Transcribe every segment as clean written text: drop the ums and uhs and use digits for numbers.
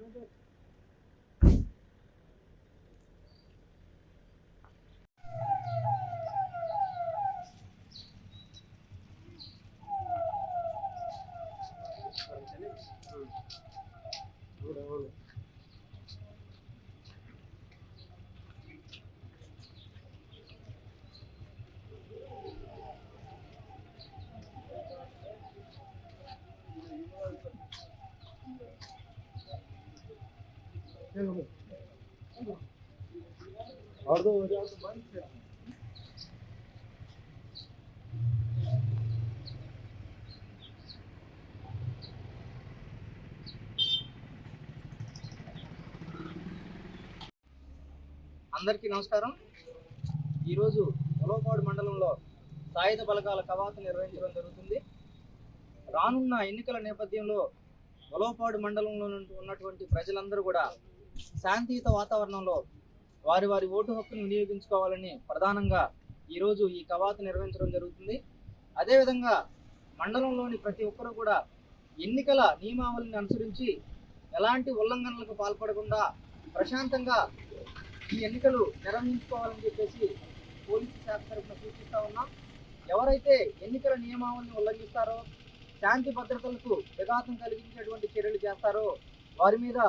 అందరికీ నమస్కారం. ఈరోజు ఉలవపాడు మండలంలో సాయుధ బలగాల కవాతు నిర్వహించడం జరుగుతుంది. రానున్న ఎన్నికల నేపథ్యంలో ఉలవపాడు మండలంలో ఉన్నటువంటి ప్రజలందరూ కూడా శాంతియుత వాతావరణంలో వారి వారి ఓటు హక్కును వినియోగించుకోవాలని ప్రధానంగా ఈరోజు ఈ కవాతు నిర్వహించడం జరుగుతుంది. అదేవిధంగా మండలంలోని ప్రతి ఒక్కరూ కూడా ఎన్నికల నియమావళిని అనుసరించి ఎలాంటి ఉల్లంఘనలకు పాల్పడకుండా ప్రశాంతంగా ఈ ఎన్నికలు నిర్వహించుకోవాలని చెప్పేసి పోలీసు శాఖ తరఫున సూచిస్తూ ఉన్నాం. ఎవరైతే ఎన్నికల నియమావళిని ఉల్లంఘిస్తారో, శాంతి భద్రతలకు విఘాతం కలిగించేటువంటి చర్యలు చేస్తారో వారి మీద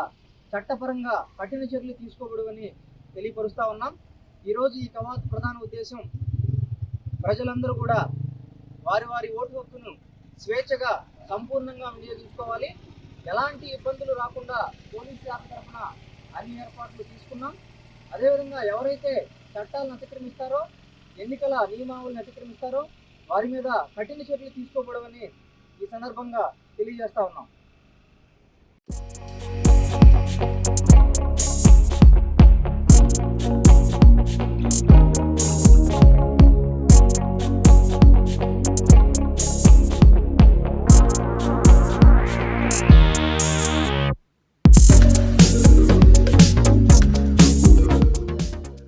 చట్టపరంగా కఠిన చర్యలు తీసుకోబడవని తెలియపరుస్తూ ఉన్నాం. ఈరోజు ఈ కవాతు ప్రధాన ఉద్దేశం ప్రజలందరూ కూడా వారి వారి ఓటు హక్కును స్వేచ్ఛగా సంపూర్ణంగా వినియోగించుకోవాలి. ఎలాంటి ఇబ్బందులు రాకుండా పోలీసు శాఖ తరఫున అన్ని ఏర్పాట్లు తీసుకున్నాం. అదేవిధంగా ఎవరైతే చట్టాలను అతిక్రమిస్తారో, ఎన్నికల నియమావళిని అతిక్రమిస్తారో వారి మీద కఠిన చర్యలు తీసుకోబడవని ఈ సందర్భంగా తెలియజేస్తా ఉన్నాం.